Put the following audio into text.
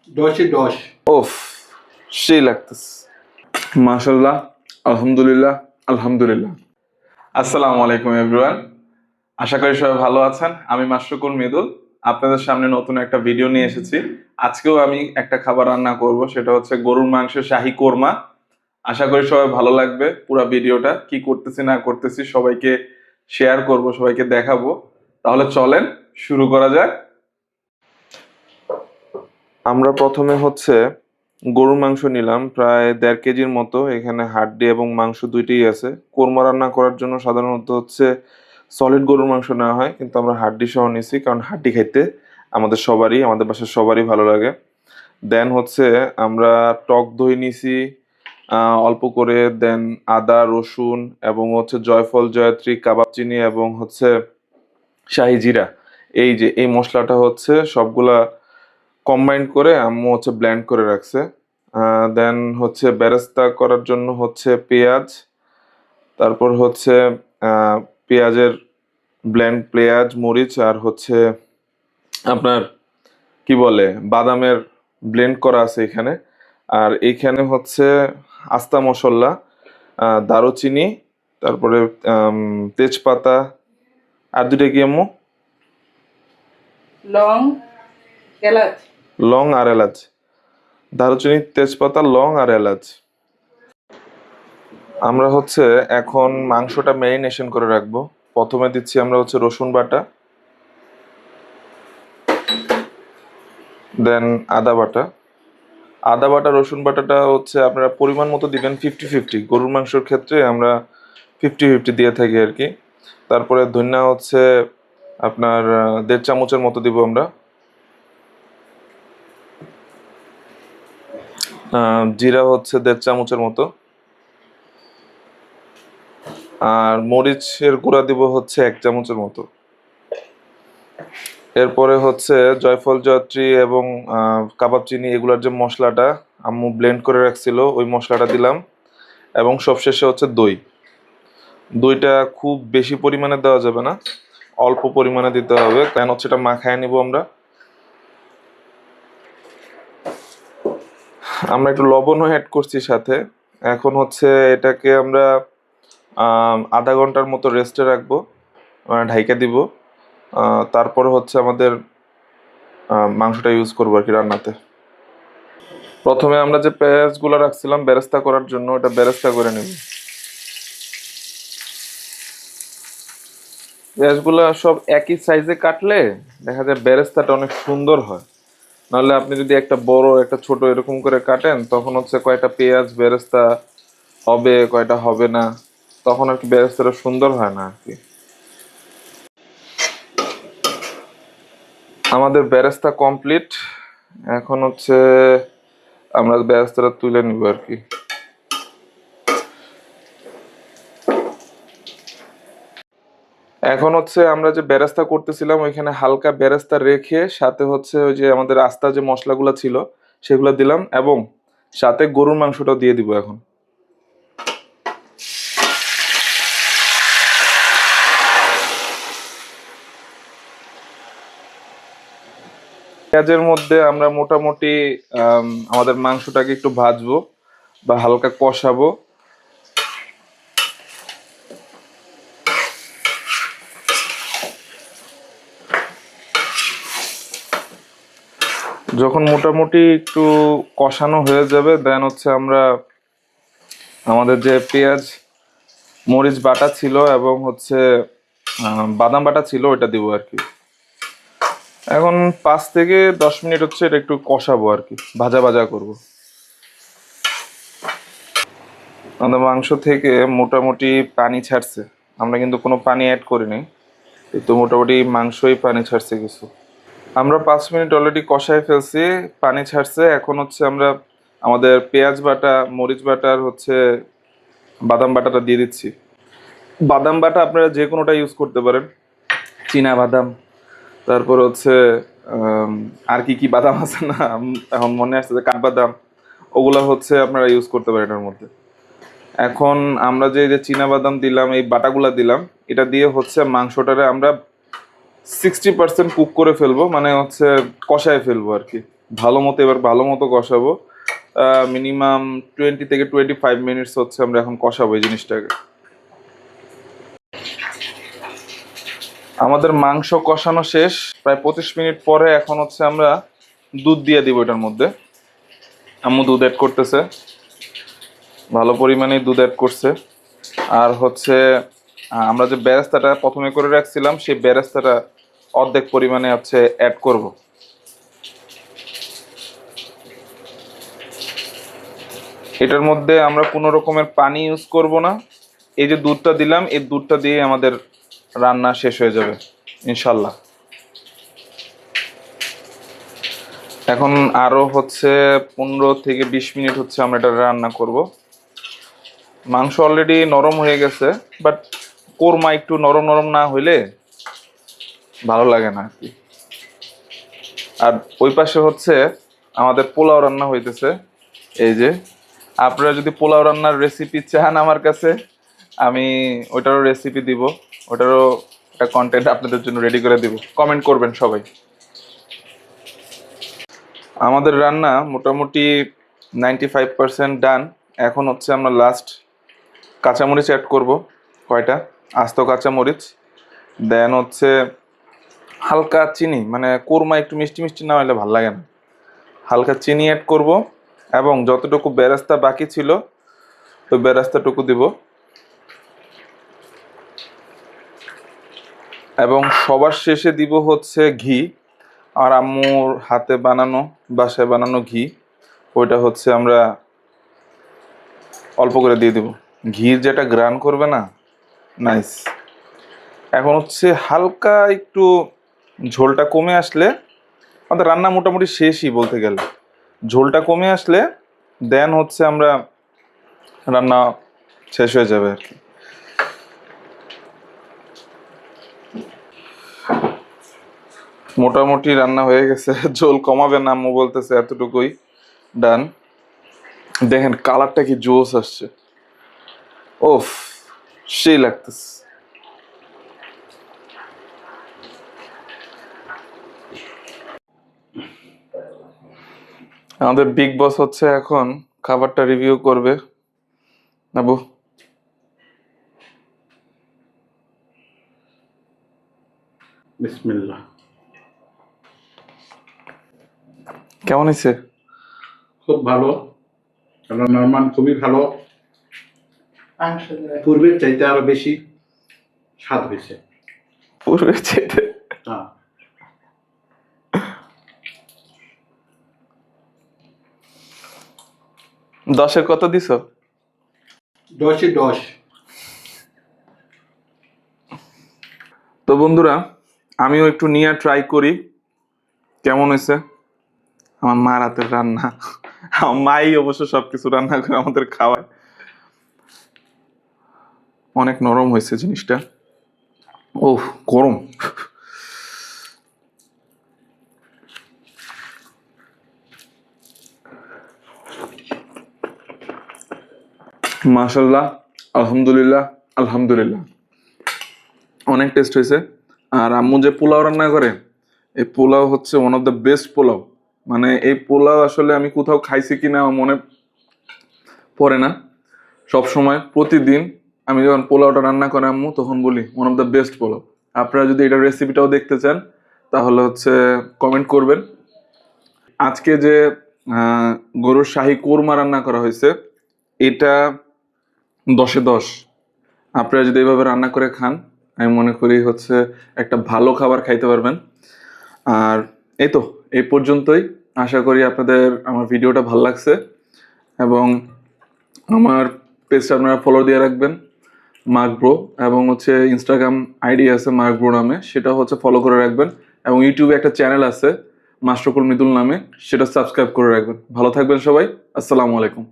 10-10। ওফ, সেই লাগতেছে। মাশাল্লাহ, আলহামদুলিল্লাহ, আলহামদুলিল্লাহ। আসসালামু আলাইকুম এভরিওয়ান, আশা করি সবাই ভালো আছেন। আমি মাশরুকুল মৃদুল আপনাদের সামনে নতুন একটা ভিডিও নিয়ে এসেছি। আজকেও আমি একটা খাবার রান্না করব, সেটা হচ্ছে গরুর মাংসের শাহী কোরমা। আশা করি সবাই ভালো লাগবে। পুরো ভিডিওটা কি করতেছি না করতেছি সবাইকে শেয়ার করব, সবাইকে দেখাবো। তাহলে চলেন শুরু করা যাক। আমরা প্রথমে হচ্ছে গরুর মাংস নিলাম প্রায় 1.5 কেজির মতো। এখানে হাড্ডি এবং মাংস দুইটাই আছে। কোরমা রান্না করার জন্য সাধারণত হচ্ছে সলিড গরুর মাংস নেওয়া হয়, কিন্তু আমরা হাড্ডি সহ নিছি, কারণ হাড্ডি খাইতে আমাদের বাসার সবারই ভালো লাগে। দেন হচ্ছে আমরা টক দই নিছি অল্প করে। দেন আদা রসুন এবং হচ্ছে জয়ফল জয়ত্রী কাবাব চিনি এবং হচ্ছে শাহি জিরা, এই মশলাটা হচ্ছে সবগুলা কম্বাইন্ড করে আম্মু হচ্ছে ব্লেন্ড করে রাখছে। দেন হচ্ছে বেরেস্তা করার জন্য হচ্ছে পেঁয়াজ, তারপর হচ্ছে আহ, পেঁয়াজের পেঁয়াজ মরিচ আর হচ্ছে আপনার কি বলে বাদামের ব্লেন্ড করা আছে এখানে। আর এইখানে হচ্ছে আস্তা মশলা, দারুচিনি, তারপরে তেজপাতা, আর দুইটা কি আম্মু? লং, এলাচ। লং আর এলাচ। দারুচিনি, তেজপাতা, লং আর এলাচ। আমরা হচ্ছে এখন মাংসটা ম্যারিনেশন করে রাখবো। প্রথমে দিচ্ছি আমরা হচ্ছে রসুন বাটা, দেন আদা বাটা রসুন বাটাটা হচ্ছে আপনারা পরিমাণ মতো দিবেন। 50-50, গরুর মাংসের ক্ষেত্রে আমরা 50-50 দিয়ে থাকি আর কি। তারপরে ধনিয়া হচ্ছে আপনার 1.5 চামচের মতো দিব আমরা। জিরা হচ্ছে 1.5 চামচের মতো। আর মরিচের গুঁড়া দিব হচ্ছে 1 চামচের মতো। এরপরে হচ্ছে জয়ফল জয়ত্রী এবং কাবাব চিনি, এগুলার যে মশলাটা আম্মু ব্লেন্ড করে রাখছিল ওই মশলাটা দিলাম। এবং সবশেষে হচ্ছে দইটা খুব বেশি পরিমাণে দেওয়া যাবে না, অল্প পরিমাণে দিতে হবে। কেন হচ্ছে এটা মাখায় নিব আমরা। আমরা একটু লবণও অ্যাড করছি সাথে। এখন হচ্ছে এটাকে আমরা আধা ঘন্টার মতো রেস্টে রাখবো, ঢাইকা দিব। তারপরে হচ্ছে আমাদের মাংসটা ইউজ করবো আর কি রান্নাতে। প্রথমে আমরা যে পেঁয়াজগুলো রাখছিলাম বেরেস্তা করার জন্য, ওটা বেরেস্তা করে নেব। পেঁয়াজগুলো সব একই সাইজে কাটলে দেখা যায় বেরেস্তাটা অনেক সুন্দর হয়। নাহলে আপনি যদি একটা বড় একটা ছোট এরকম করে কাটেন, তখন হচ্ছে কয়টা পেঁয়াজ বেরেস্তা হবে কয়টা হবে না, তখন আর কি বেরেস্তাটা সুন্দর হয় না আর কি। আমাদের বেরেস্তা কমপ্লিট। এখন হচ্ছে আমরা বেরেস্তাটা তুলে নিব আর কি। এখন হচ্ছে আমরা যে বেরেস্তা করতেছিলাম ওইখানে হালকা বেরেস্তা রেখে সাথে হচ্ছে ওই যে আমাদের আস্তা যে মশলাগুলো ছিল সেগুলো দিলাম, এবং সাথে গরুর মাংসটাও দিয়ে দিব এখন। পেঁয়াজের মধ্যে আমরা মোটামুটি আমাদের মাংসটাকে একটু ভাজবো বা হালকা কষাবো। যখন মোটামুটি একটু কষানো হয়ে যাবে, দেন হচ্ছে আমরা আমাদের যে পেঁয়াজ মরিচ বাটা ছিল এবং হচ্ছে বাদাম বাটা ছিল ওইটা দিব আর কি। এখন 5 থেকে 10 মিনিট হচ্ছে এটা একটু কষাবো আর কি, ভাজা ভাজা করব। আমাদের মাংস থেকে মোটামুটি পানি ছাড়ছে, আমরা কিন্তু কোনো পানি অ্যাড করিনি, তো মোটামুটি মাংসই পানি ছাড়ছে কিছু। আমরা 5 মিনিট অলরেডি কষায় ফেলছি, পানি ছাড়ছে। এখন হচ্ছে আমরা আমাদের পেঁয়াজ বাটা মরিচ বাটা আর হচ্ছে বাদাম বাটাটা দিয়ে দিচ্ছি। বাদাম বাটা আপনারা যে কোনোটা ইউজ করতে পারেন, চীনা বাদাম, তারপর হচ্ছে আর কি কি বাদাম আছে না এখন মনে আসছে, যে কাঠবাদাম, ওগুলা হচ্ছে আপনারা ইউজ করতে পারেন এটার মধ্যে। এখন আমরা যে চীনা বাদাম দিলাম, এই বাটাগুলা দিলাম, এটা দিয়ে হচ্ছে মাংসটারে আমরা 60% কুক করে ফেলবো, মানে হচ্ছে কষায় ফেলবো আর কি, এবার ভালো মতো কষাবো। মিনিমাম 20 থেকে 25 মিনিটস হচ্ছে আমরা এখন কষাবো এই জিনিসটাকে। আমাদের মাংস কষানো শেষ, প্রায় 25 মিনিট পরে এখন হচ্ছে আমরা দুধ দিয়ে দিব এটার মধ্যে। আম্মু দুধ অ্যাড করতেছে, ভালো পরিমাণে দুধ অ্যাড করছে। আর হচ্ছে আমরা যে বেরেস্তাটা প্রথমে করে রাখছিলাম সেই বেরেস্তাটা অর্ধেক পরিমাণে হচ্ছে অ্যাড করব। এটার মধ্যে আমরা কোনো রকমের পানি ইউজ করব না। এই যে দুধটা দিলাম, এই দুধটা দিয়ে আমাদের রান্না শেষ হয়ে যাবে ইনশাল্লাহ। এখন আরো হচ্ছে 15 থেকে 20 মিনিট হচ্ছে আমরা এটা রান্না করব। মাংস অলরেডি নরম হয়ে গেছে, বাট কোরমা একটু নরম নরম না হইলে ভালো লাগে না আর কি। আর ওই পাশে হচ্ছে আমাদের পোলাও রান্না হইতেছে। এই যে আপনারা যদি পোলাও রান্নার রেসিপি চান আমার কাছে, আমি ওইটারও রেসিপি দিব, ওটারও একটা কন্টেন্ট আপনাদের জন্য রেডি করে দিব, কমেন্ট করবেন সবাই। আমাদের রান্না মোটামুটি 95% ডান। এখন হচ্ছে আমরা লাস্ট কাঁচামরিচ অ্যাড করব, কয়টা আস্ত কাঁচামরিচ। দেন হচ্ছে হালকা চিনি, মানে কোরমা একটু মিষ্টি মিষ্টি না হলে ভালো লাগে না, হালকা চিনি অ্যাড করব। এবং যতটুকু বেরেস্তা বাকি ছিল ওই বেরেস্তাটুকু দিব। এবং সবার শেষে দিব হচ্ছে ঘি, আর আম্মুর হাতে বানানো, বাসায় বানানো ঘি, ওইটা হচ্ছে আমরা অল্প করে দিয়ে দিব। ঘির যেটা গ্রান করবে না, নাইস। এখন হচ্ছে হালকা একটু ঝোলটা কমে আসলে আমাদের রান্না মোটামুটি শেষই বলতে গেলে। ঝোলটা কমে আসলে দেন হচ্ছে আমরা রান্না শেষ হয়ে যাবে আর কি। মোটামুটি রান্না হয়ে গেছে, ঝোল কমাবে না আম্মু বলতেছে, এতটুকুই ডান। দেখেন কালারটা কি জোস আসছে, ওফ সেই লাগতেছে। আমাদের বিগ বস হচ্ছে এখন খাবারটা রিভিউ করবে। আবু বিসমিল্লাহ। কেমন হয়েছে? খুব ভালো, রান্নার মান খুবই ভালো, মাংস দিয়ে। পূর্বের চাইতে আরো বেশি স্বাদ হয়েছে। পূর্বের চাইতে হ্যাঁ, 10-এ কত দিছো? 10-এ 10। তো বন্ধুরা, আমিও একটু নিয়ে ট্রাই করি কেমন হয়েছে। আমার মার হাতের রান্না, আমার মাই অবশ্য সবকিছু রান্না করে আমাদের খাওয়ায়। অনেক নরম হয়েছে জিনিসটা, ওহ গরম। মাশাল্লাহ, আলহামদুলিল্লাহ, আলহামদুলিল্লাহ, অনেক টেস্ট হয়েছে। আর আম্মু যে পোলাও রান্না করে, এই পোলাও হচ্ছে one of the best pulao. মানে এই পোলাও আসলে আমি কোথাও খাইছি কিনা আমার মনে পড়ে না। সব সময় প্রতিদিন আমি যখন পোলাওটা রান্না করে আম্মু, তখন বলি one of the best pulao. আপনারা যদি এটার রেসিপিটাও দেখতে চান তাহলে হচ্ছে কমেন্ট করবেন। আজকে যে গরুর শাহী কোরমা রান্না করা হয়েছে, এটা 10-এ 10। আপনারা যদি এইভাবে রান্না করে খান, আমি মনে করি হচ্ছে একটা ভালো খাবার খাইতে পারবেন। আর এই তো, এই পর্যন্তই। আশা করি আপনাদের আমার ভিডিওটা ভালো লাগছে, এবং আমার পেজটা আপনারা ফলো দিয়ে রাখবেন, মার্ক ব্রো। এবং হচ্ছে ইনস্টাগ্রাম আইডি আছে মার্ক ব্রো নামে, সেটা হচ্ছে ফলো করে রাখবেন। এবং ইউটিউবে একটা চ্যানেল আছে মাস্টারকুল মৃদুল নামে, সেটা সাবস্ক্রাইব করে রাখবেন। ভালো থাকবেন সবাই, আসসালামু আলাইকুম।